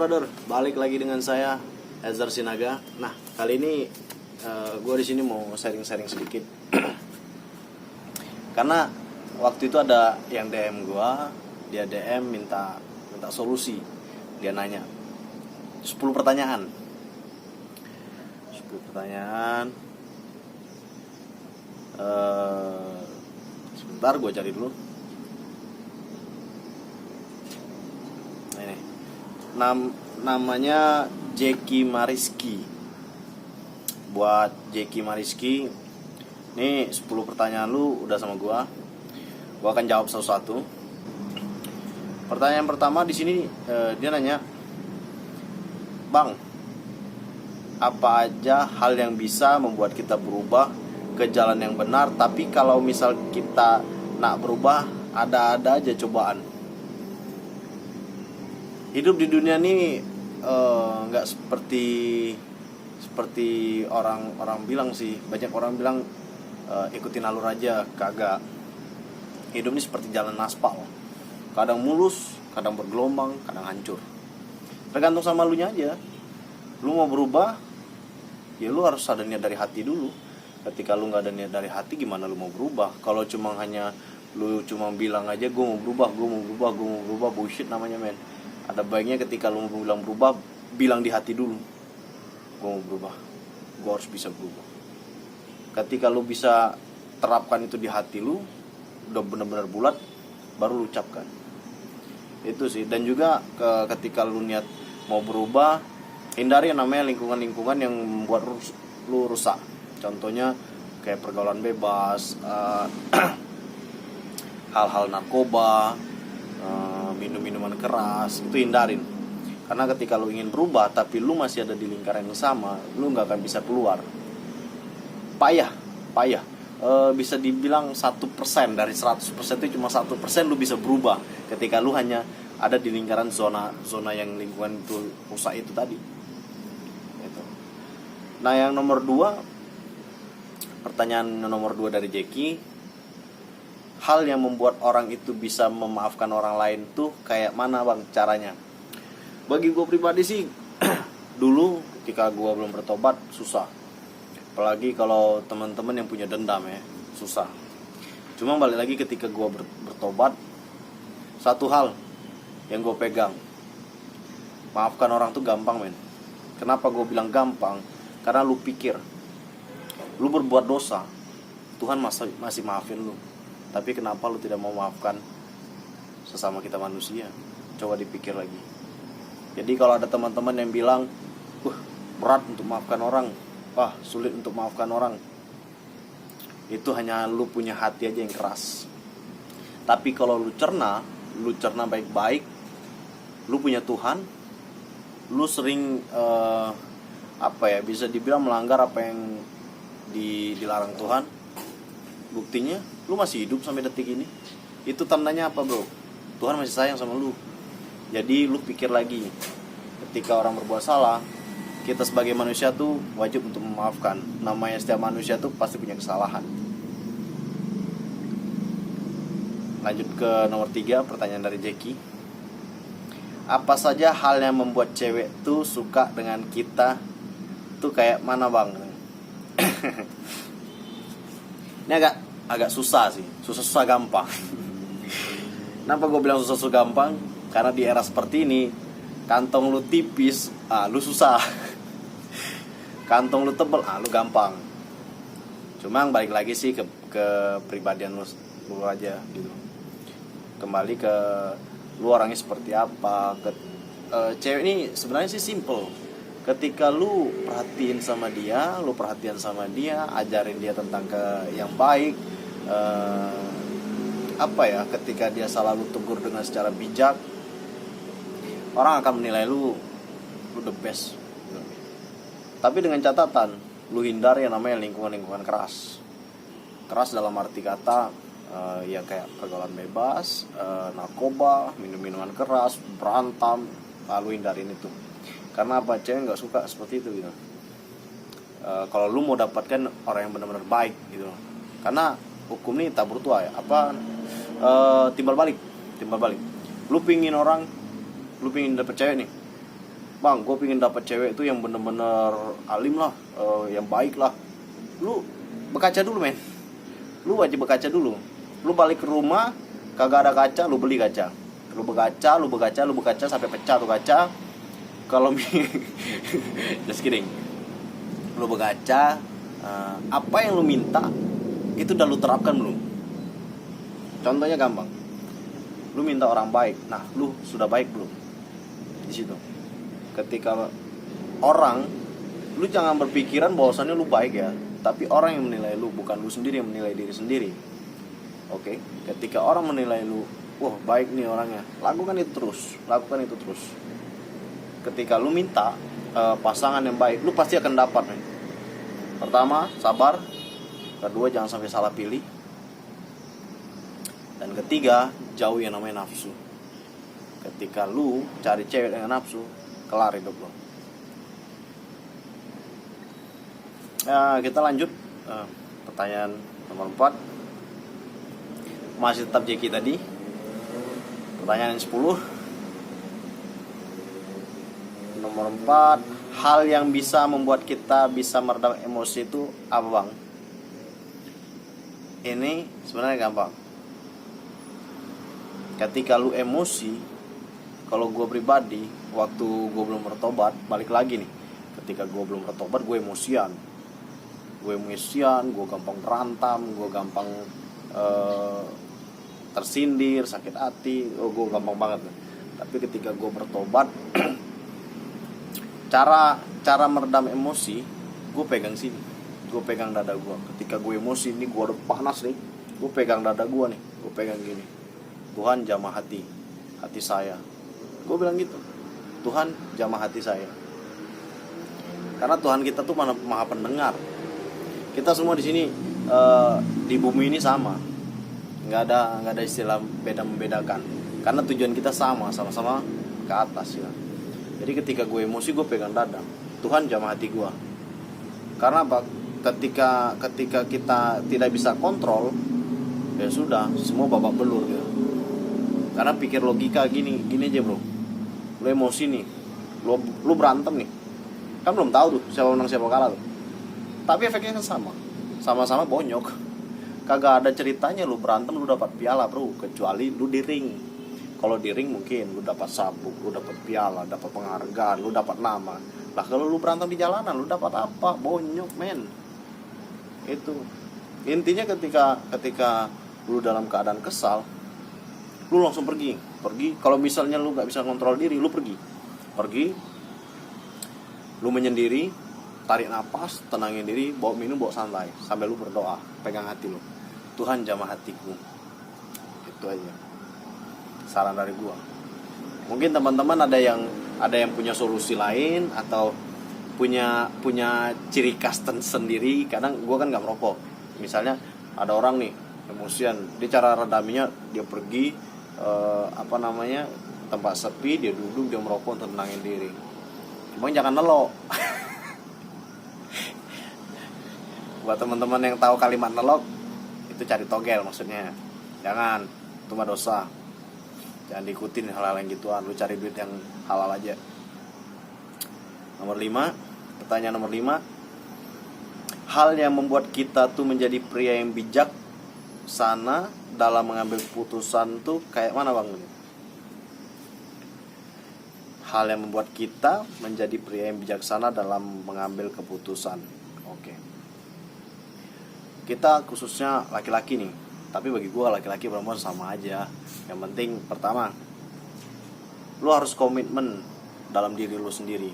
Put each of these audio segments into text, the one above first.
brother, balik lagi dengan saya Ezar Sinaga. Nah, kali ini gue di sini mau sharing-sharing sedikit. Karena waktu itu ada yang DM gue, dia DM minta solusi. Dia nanya 10 pertanyaan. 10 pertanyaan. Sebentar gue cari dulu. Namanya Jeki Mariski. Buat Jeki Mariski, nih 10 pertanyaan lu udah sama gua akan jawab satu-satu. Pertanyaan pertama di sini dia nanya, "Bang, apa aja hal yang bisa membuat kita berubah ke jalan yang benar, tapi kalau misal kita nak berubah, ada-ada aja cobaan." Hidup di dunia ini nggak seperti orang bilang sih. Banyak orang bilang ikutin alur aja, kagak. Hidup ini seperti jalan aspal. Kadang mulus, kadang bergelombang, kadang hancur. Tergantung sama lu nya aja. Lu mau berubah, ya lu harus ada niat dari hati dulu. Ketika lu nggak ada niat dari hati, gimana lu mau berubah? Kalau lu cuma bilang aja gue mau berubah, bullshit namanya, men. Ada baiknya ketika lu mau bilang berubah, bilang di hati dulu, gue mau berubah, gue harus bisa berubah. Ketika lu bisa terapkan itu di hati lu, udah benar-benar bulat, baru lu ucapkan. Itu sih. Dan juga ketika lu niat mau berubah, hindari yang namanya lingkungan-lingkungan yang membuat lu rusak. Contohnya kayak pergaulan bebas, hal-hal narkoba, minum-minuman keras, itu hindarin. Karena ketika lu ingin berubah tapi lu masih ada di lingkaran yang sama, lu gak akan bisa keluar. Payah. Bisa dibilang 1% dari 100% itu cuma 1% lu bisa berubah ketika lu hanya ada di lingkaran zona yang lingkungan itu rusak itu tadi. Gitu. Nah, yang nomor 2, pertanyaan nomor 2 dari Jeki, hal yang membuat orang itu bisa memaafkan orang lain tuh kayak mana, Bang, caranya? Bagi gue pribadi sih, dulu ketika gue belum bertobat, susah. Apalagi kalau teman-teman yang punya dendam ya, susah. Cuma balik lagi ketika gue bertobat, satu hal yang gue pegang, maafkan orang tuh gampang, men. Kenapa gue bilang gampang? Karena lu pikir, lu berbuat dosa, Tuhan masih maafin lu. Tapi kenapa lu tidak mau maafkan sesama kita manusia? Coba dipikir lagi. Jadi kalau ada teman-teman yang bilang, berat untuk maafkan orang, sulit untuk maafkan orang, itu hanya lu punya hati aja yang keras. Tapi kalau lu cerna baik-baik, lu punya Tuhan, lu sering bisa dibilang melanggar apa yang dilarang Tuhan. Buktinya lu masih hidup sampai detik ini. Itu tandanya apa, bro? Tuhan masih sayang sama lu. Jadi lu pikir lagi, ketika orang berbuat salah, kita sebagai manusia tuh wajib untuk memaafkan. Namanya setiap manusia tuh pasti punya kesalahan. Lanjut ke nomor 3, pertanyaan dari Jeki. Apa saja hal yang membuat cewek tuh suka dengan kita tuh kayak mana, Bang? Ini agak susah sih, susah gampang. Kenapa gue bilang susah gampang? Karena di era seperti ini, kantong lu tipis, lu susah. Kantong lu tebel, lu gampang. Cuma balik lagi sih ke pribadian lu aja gitu. Kembali ke lu orangnya seperti apa. Cewek ini sebenarnya sih simple. Ketika lu perhatian sama dia, ajarin dia tentang yang baik, ketika dia salah lu tegur dengan secara bijak, orang akan menilai lu the best. Tapi dengan catatan, lu hindari yang namanya lingkungan keras dalam arti kata ya kayak pergaulan bebas, narkoba, minum-minuman keras, berantem, lalu hindarin itu. Karena apa? Cewek nggak suka seperti itu gitu. Kalau lu mau dapatkan orang yang benar-benar baik gitu. Karena hukum ini tak bertuah ya. Timbal balik. Lu pingin dapet cewek nih, bang, gue pengen dapat cewek itu yang bener-bener alim lah, yang baik lah. Lu berkaca dulu men, lu wajib berkaca dulu. Lu balik ke rumah kagak ada kaca, lu beli kaca. Lu berkaca sampai pecah tuh kaca. Kalau just kidding. Lu berkaca, apa yang lu minta itu udah lu terapkan belum? Contohnya gampang, lu minta orang baik, nah lu sudah baik belum? Di situ. Ketika orang, lu jangan berpikiran bahwasannya lu baik ya, tapi orang yang menilai lu, bukan lu sendiri yang menilai diri sendiri. Oke, ketika orang menilai lu, wah baik nih orangnya, lakukan itu terus. Ketika lu minta pasangan yang baik, lu pasti akan dapat nih. Pertama, sabar. Kedua, jangan sampai salah pilih. Dan ketiga, jauh yang namanya nafsu. Ketika lu cari cewek dengan nafsu, kelar hidup lo. Kita lanjut pertanyaan nomor 4. Masih tetap Jeki tadi. Pertanyaan yang 10. Nomor 4, hal yang bisa membuat kita bisa meredam emosi itu apa bang? Ini sebenarnya gampang. Ketika lu emosi, kalau gue pribadi, waktu gue belum bertobat, balik lagi nih, ketika gue belum bertobat, gue emosian, gue gampang berantem, gue gampang tersindir, sakit hati, gue gampang banget. Tapi ketika gue bertobat, cara meredam emosi, gue pegang sini, gue pegang dada gue. Ketika gue emosi, ini gue udah panas nih, gue pegang dada gue nih, gue pegang gini. Tuhan jamah hati saya. Gue bilang gitu, Tuhan jamah hati saya. Karena Tuhan kita tuh maha pendengar. Kita semua di sini di bumi ini sama, nggak ada istilah beda membedakan. Karena tujuan kita sama-sama ke atas ya. Jadi ketika gue emosi, gue pegang dada, Tuhan jamah hati gue. Karena apa? Ketika kita tidak bisa kontrol, ya sudah, semua babak belur gitu. Karena pikir logika gini aja bro, lu emosi nih, lu berantem nih, kan belum tahu tuh siapa menang siapa kalah tuh. Tapi efeknya kan sama-sama bonyok. Kagak ada ceritanya lu berantem lu dapat piala bro, kecuali lu di ring. Kalau di ring mungkin lu dapat sabuk, lu dapat piala, dapat penghargaan, lu dapat nama. Lah kalau lu berantem di jalanan lu dapat apa? Bonyok men. Itu intinya. Ketika lu dalam keadaan kesal, lu langsung pergi. Kalau misalnya lu nggak bisa kontrol diri, lu pergi, lu menyendiri, tarik napas, tenangin diri, bawa minum, bawa santai, sambil lu berdoa, pegang hati lu, Tuhan jamah hatiku. Itu aja saran dari gua. Mungkin teman-teman ada yang punya solusi lain atau punya ciri khas sendiri. Kadang gua kan nggak merokok. Misalnya ada orang nih emosian, dia cara redaminya dia pergi tempat sepi, dia duduk, dia merokok untuk tenangin diri. Cuma jangan nelok. Buat teman-teman yang tahu kalimat nelok, itu cari togel maksudnya. Jangan, itu mah dosa. Jangan diikutin hal-hal yang gituan. Lu cari duit yang halal aja. Nomor 5, pertanyaan nomor 5. Hal yang membuat kita tuh menjadi pria yang bijak sana dalam mengambil keputusan tuh kayak mana bang? Hal yang membuat kita menjadi pria yang bijaksana dalam mengambil keputusan. Oke. Kita khususnya laki-laki nih, tapi bagi gue laki-laki perempuan sama aja. Yang penting pertama, lu harus komitmen dalam diri lu sendiri,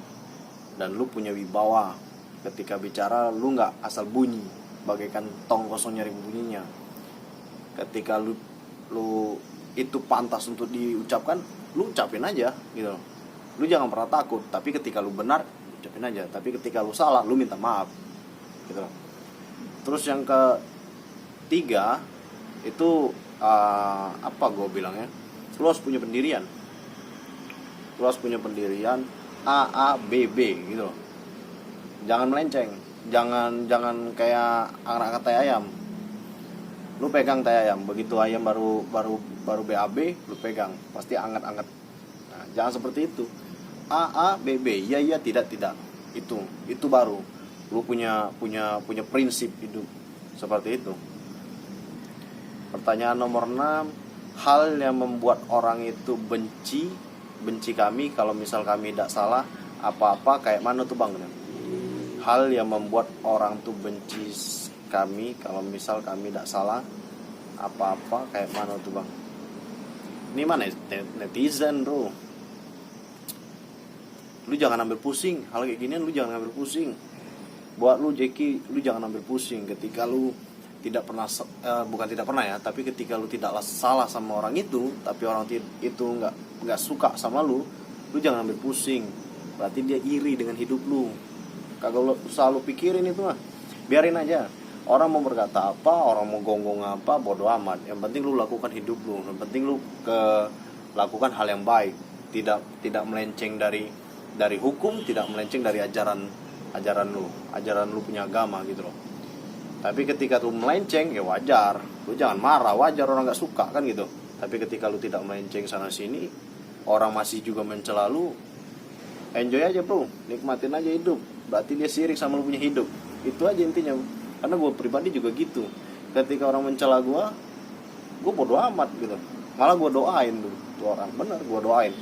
dan lu punya wibawa. Ketika bicara lu nggak asal bunyi bagaikan tong kosong nyari bunyinya. Ketika lu itu pantas untuk diucapkan, lu ucapin aja gitu. Lu jangan pernah takut. Tapi ketika lu benar, ucapin aja. Tapi ketika lu salah, lu minta maaf gitu. Terus yang ketiga itu apa gue bilangnya, lu harus punya pendirian. Lu harus punya pendirian A B B gitu loh. Jangan melenceng. Jangan kayak anak-anak tai ayam. Lu pegang tai ayam, begitu ayam baru BAB, lu pegang, pasti anget-anget. Nah, jangan seperti itu. A, B, B, iya, tidak, itu baru lu punya prinsip hidup seperti itu. Pertanyaan nomor 6, hal yang membuat orang itu benci kami kalau misal kami tidak salah apa-apa kayak mana tuh bang? Hal yang membuat orang tuh benci kami kalau misal kami tidak salah apa-apa kayak mana tuh bang? Ini mana netizen bro? Lu jangan ambil pusing hal kayak gini, lu jangan ambil pusing. Buat lu Jeki, lu jangan ambil pusing ketika lu tidak pernah bukan tidak pernah ya, tapi ketika lu tidak salah sama orang itu, tapi orang itu nggak suka sama lu jangan ambil pusing. Berarti dia iri dengan hidup lu. Kagak lu selalu pikirin itu mah. Biarin aja. Orang mau berkata apa, orang mau gonggong apa, bodo amat. Yang penting lu lakukan hidup lu. Yang penting lu lakukan hal yang baik. Tidak melenceng dari hukum, tidak melenceng dari ajaran lu punya agama gitu loh. Tapi ketika lu melenceng ya wajar. Lu jangan marah, wajar orang enggak suka kan gitu. Tapi ketika lu tidak melenceng sana sini, orang masih juga mencela lu, enjoy aja bro, nikmatin aja hidup. Berarti dia sirik sama lu punya hidup. Itu aja intinya. Karena gue pribadi juga gitu. Ketika orang mencela gue bodo amat gitu. Malah gue doain tuh orang. Bener, gue doain.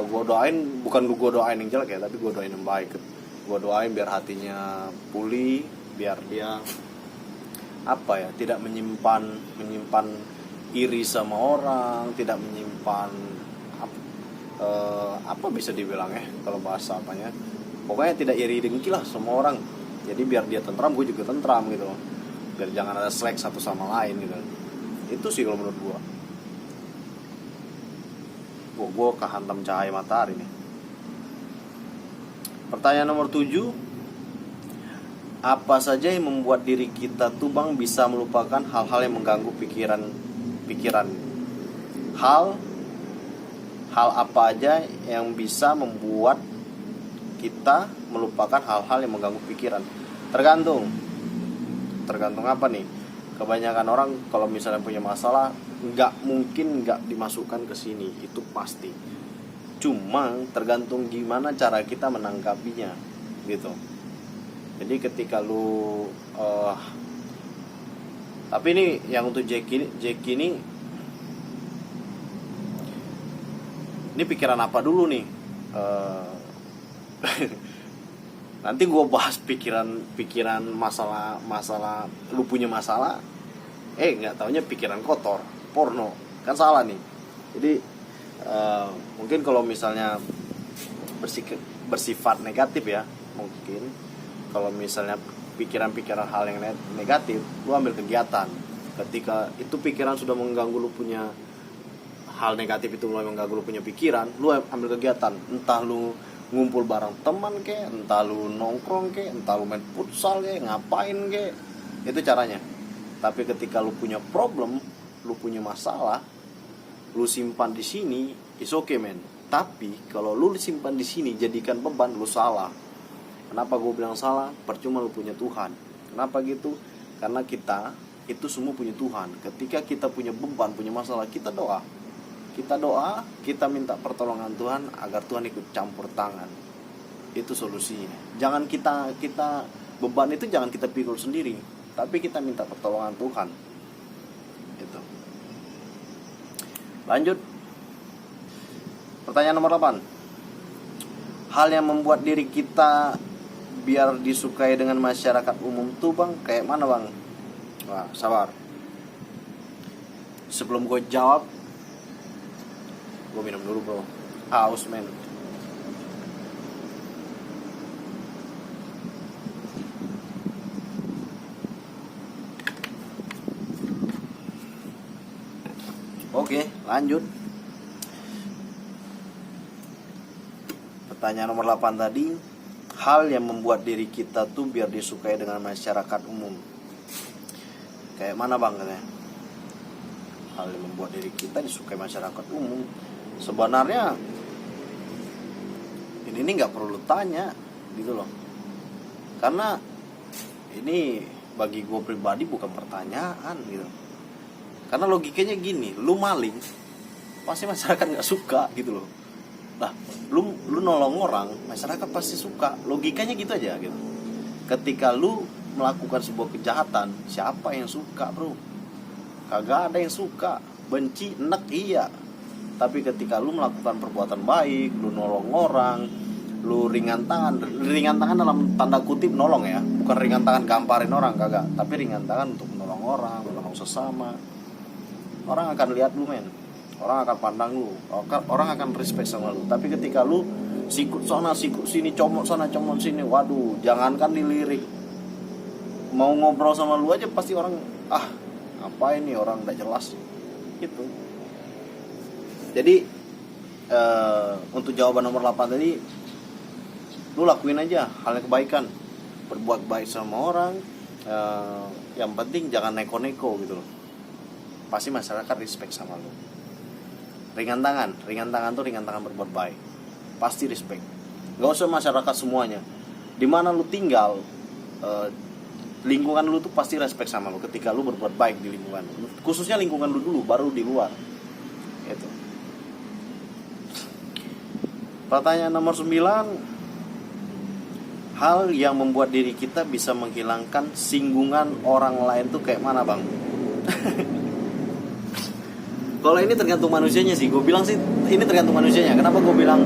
Gue doain, bukan gue doain yang jelek ya, tapi gue doain yang baik. Gue doain biar hatinya pulih, biar dia tidak menyimpan iri sama orang, tidak menyimpan bisa dibilang ya kalau bahasa apanya. Pokoknya tidak iri dengki lah sama orang. Jadi biar dia tentram, gue juga tentram gitu loh. Biar jangan ada slack satu sama lain gitu. Itu sih kalau menurut gue. Gue kehantam cahaya matahari nih. Pertanyaan nomor 7, apa saja yang membuat diri kita tuh bang bisa melupakan hal-hal yang mengganggu pikiran? Hal apa aja yang bisa membuat kita melupakan hal-hal yang mengganggu pikiran? Tergantung apa nih? Kebanyakan orang kalau misalnya punya masalah nggak mungkin nggak dimasukkan ke sini, itu pasti. Cuma tergantung gimana cara kita menanggapinya gitu. Jadi ketika lu tapi ini yang untuk Jeki ini pikiran apa dulu nih? Nanti gue bahas pikiran masalah lu punya masalah, nggak taunya pikiran kotor, porno, kan salah nih. Jadi mungkin kalau misalnya bersifat negatif ya, mungkin kalau misalnya pikiran hal yang negatif, lu ambil kegiatan. Ketika itu pikiran sudah mengganggu lu punya hal negatif, itu mulai mengganggu lu punya pikiran, lu ambil kegiatan. Entah lu ngumpul bareng teman kek, entah lu nongkrong kek, entah lu main futsal kek, ngapain kek, itu caranya. Tapi ketika lu punya problem, lu punya masalah, lu simpan di sini, it's okay man. Tapi kalau lu simpan di sini jadikan beban, lu salah. Kenapa gue bilang salah? Percuma lu punya Tuhan. Kenapa gitu? Karena kita itu semua punya Tuhan. Ketika kita punya beban, punya masalah, kita doa, kita minta pertolongan Tuhan agar Tuhan ikut campur tangan. Itu solusinya. Jangan kita beban itu jangan kita pikul sendiri, tapi kita minta pertolongan Tuhan. Itu. Lanjut. Pertanyaan nomor 8. Hal yang membuat diri kita biar disukai dengan masyarakat umum tuh bang, kayak mana bang? Wah, sabar. Sebelum gue jawab, gue minum dulu bro. Haus men. Oke, lanjut. Pertanyaan nomor 8 tadi, hal yang membuat diri kita tuh biar disukai dengan masyarakat umum. Kayak mana bang katanya? Hal yang membuat diri kita disukai masyarakat umum. Sebenarnya ini nggak perlu tanya gitu loh. Karena ini bagi gue pribadi bukan pertanyaan gitu. Karena logikanya gini, lu maling pasti masyarakat nggak suka gitu loh. Lah, lu nolong orang, masyarakat pasti suka. Logikanya gitu aja gitu. Ketika lu melakukan sebuah kejahatan, siapa yang suka, bro? Kagak ada yang suka. Benci, enek, iya. Tapi ketika lu melakukan perbuatan baik, lu nolong orang, lu ringan tangan dalam tanda kutip nolong ya, bukan ringan tangan gamparin orang, kagak. Tapi ringan tangan untuk menolong orang, menolong sesama. Orang akan lihat lu, men. Orang akan pandang lu, orang akan respect sama lu. Tapi ketika lu sikut sana sikut sini, comot sana comot sini, waduh, jangankan dilirik, mau ngobrol sama lu aja pasti orang apa ini orang gak jelas gitu. Jadi untuk jawaban nomor 8 tadi, lu lakuin aja hal yang kebaikan, berbuat baik sama orang, yang penting jangan neko-neko gitu loh. Pasti masyarakat respect sama lu. Ringan tangan tuh ringan tangan berbuat baik, pasti respect. Gak usah masyarakat semuanya, dimana lu tinggal, lingkungan lu tuh pasti respect sama lu ketika lu berbuat baik di lingkungan, khususnya lingkungan lu dulu, baru di luar gitu. Pertanyaan nomor 9, hal yang membuat diri kita bisa menghilangkan singgungan orang lain tuh kayak mana, Bang? Kalau ini tergantung manusianya sih, gue bilang sih ini tergantung manusianya. Kenapa gue bilang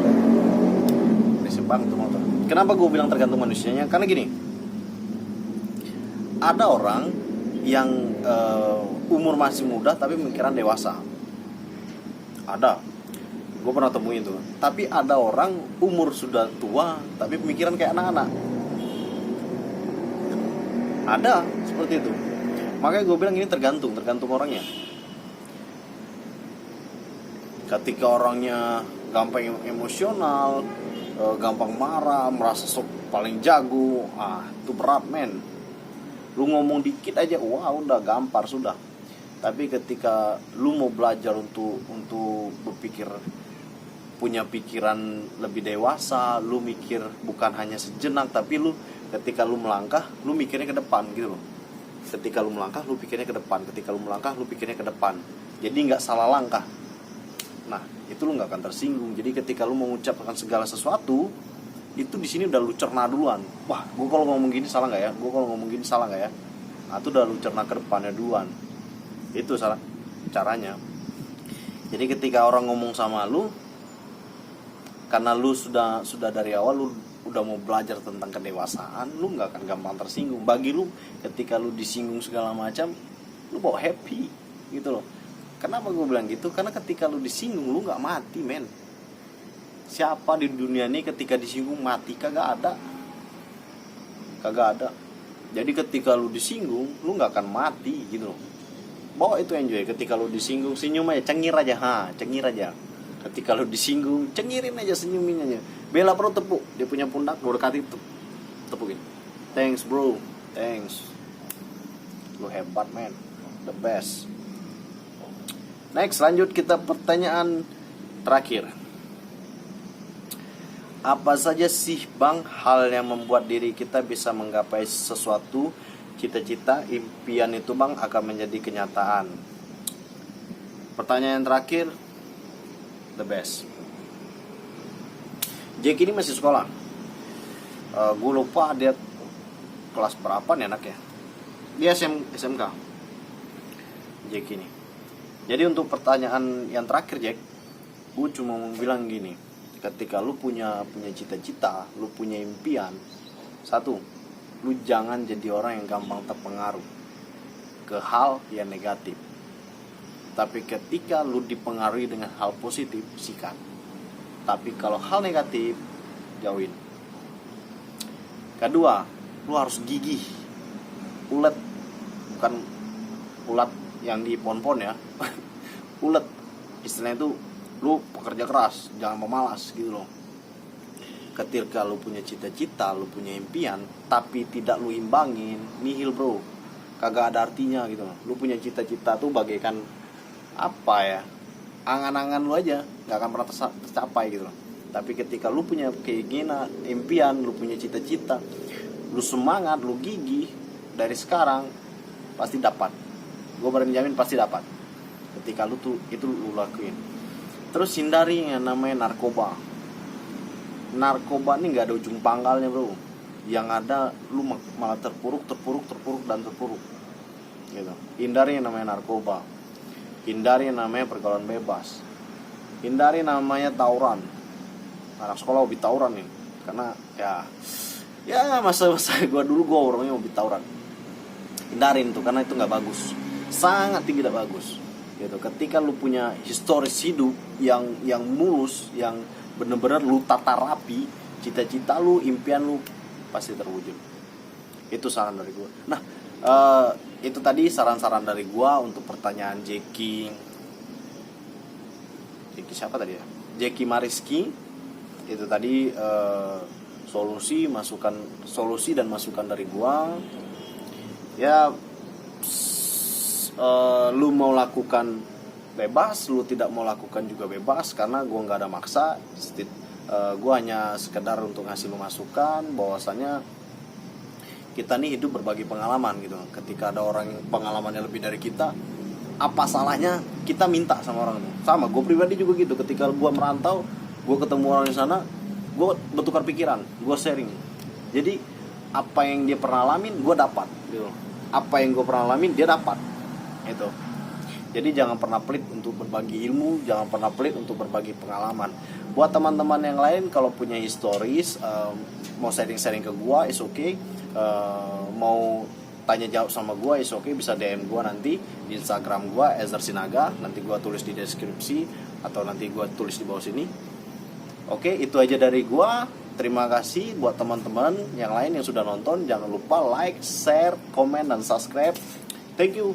Kenapa gue bilang tergantung manusianya? Karena gini, ada orang yang umur masih muda tapi pemikiran dewasa. Ada, gue pernah temuin tuh. Tapi ada orang umur sudah tua tapi pemikiran kayak anak-anak. Ada seperti itu. Makanya gue bilang ini tergantung orangnya. Ketika orangnya gampang emosional, gampang marah, merasa paling jago, itu berat, men. Lu ngomong dikit aja, wah udah gampar sudah. Tapi ketika lu mau belajar untuk berpikir, punya pikiran lebih dewasa, lu mikir bukan hanya sejenak, tapi lu ketika lu melangkah, lu mikirnya ke depan gitu loh. Ketika lu melangkah, lu pikirnya ke depan. Ketika lu melangkah, lu pikirnya ke depan. Jadi nggak salah langkah. Nah, itu lu nggak akan tersinggung. Jadi ketika lu mengucapkan segala sesuatu, itu di sini udah lu cerna duluan. Wah, gue kalau ngomong gini salah nggak ya? Gue kalau ngomong gini salah nggak ya? Nah, itu udah lu cerna ke depannya duluan. Itu salah caranya. Jadi ketika orang ngomong sama lu, karena lu sudah dari awal lu udah mau belajar tentang kedewasaan, lu nggak akan gampang tersinggung. Bagi lu, ketika lu disinggung segala macam, lu bawa happy gitu loh. Kenapa gue bilang gitu? Karena ketika lu disinggung, lu gak mati, men. Siapa di dunia ini ketika disinggung mati? Kagak ada. Jadi ketika lu disinggung, lu gak akan mati gitu loh. Bawa itu enjoy. Ketika lu disinggung, senyum aja, cengir aja. Ketika lu disinggung, cengirin aja, senyumin aja. Bela bro, tepuk. Dia punya pundak, lu dekati, tepukin. Thanks bro, thanks. Lu hebat, men. The best. Next, lanjut kita pertanyaan terakhir. Apa saja sih, Bang, hal yang membuat diri kita bisa menggapai sesuatu, cita-cita, impian itu, Bang, akan menjadi kenyataan? Pertanyaan terakhir, the best. Jack ini masih sekolah. Gue lupa dia kelas berapa nih anaknya. Dia SMK. Jack ini. Jadi untuk pertanyaan yang terakhir, Jack, gue cuma mau bilang gini. Ketika lu punya cita-cita, lu punya impian, satu, lu jangan jadi orang yang gampang terpengaruh ke hal yang negatif. Tapi ketika lu dipengaruhi dengan hal positif, sikat. Tapi kalau hal negatif, jauhin. Kedua, lu harus gigih, ulet, bukan ulat yang di pon-pon ya. Ulet, istilahnya itu lu pekerja keras, jangan pemalas gitu loh. Ketika lu punya cita-cita, lu punya impian, tapi tidak lu imbangin, nihil bro, kagak ada artinya gitu loh. Lu punya cita-cita tuh bagaikan apa ya, angan-angan lu aja, gak akan pernah tercapai gitu loh. Tapi ketika lu punya keinginan, impian, lu punya cita-cita, lu semangat, lu gigih, dari sekarang pasti dapat. Gue berani jamin pasti dapat. Ketika lu tuh itu lu lakuin. Terus hindari yang namanya narkoba. narkoba ini nggak ada ujung pangkalnya bro. Yang ada lu malah terpuruk dan terpuruk gitu. Hindari yang namanya narkoba, hindari yang namanya pergaulan bebas, hindari namanya tawuran. Anak sekolah hobi tawuran nih, karena ya masa-masa gue orangnya hobi tawuran. Hindarin tuh, karena itu nggak bagus, sangat tidak bagus gitu. Ketika lu punya historis hidup yang mulus, yang bener-bener lu tata rapi, cita-cita lu, impian lu pasti terwujud. Itu saran dari gue. Nah, itu tadi saran-saran dari gue untuk pertanyaan Jeki siapa tadi ya? Jeki Mariski. Itu tadi solusi dan masukan dari gue. Ya, lu mau lakukan bebas, lu tidak mau lakukan juga bebas, karena gue nggak ada maksa. Gue hanya sekedar untuk ngasih lu masukan bahwasanya kita nih hidup berbagi pengalaman gitu. Ketika ada orang yang pengalamannya lebih dari kita, apa salahnya kita minta sama orang itu? Sama gue pribadi juga gitu. Ketika gue merantau, gue ketemu orang di sana, gue bertukar pikiran, gue sharing. Jadi apa yang dia pernah alamin gue dapat gitu. Apa yang gue pernah alamin dia dapat itu. Jadi jangan pernah pelit untuk berbagi ilmu, jangan pernah pelit untuk berbagi pengalaman. Buat teman-teman yang lain kalau punya historis, mau sharing-sharing ke gua, is okay. Mau tanya jawab sama gua, is okay. Bisa DM gua nanti di Instagram gua Ezra Sinaga. Nanti gua tulis di deskripsi atau nanti gua tulis di bawah sini. Oke, itu aja dari gua. Terima kasih buat teman-teman yang lain yang sudah nonton. Jangan lupa like, share, komen, dan subscribe. Thank you.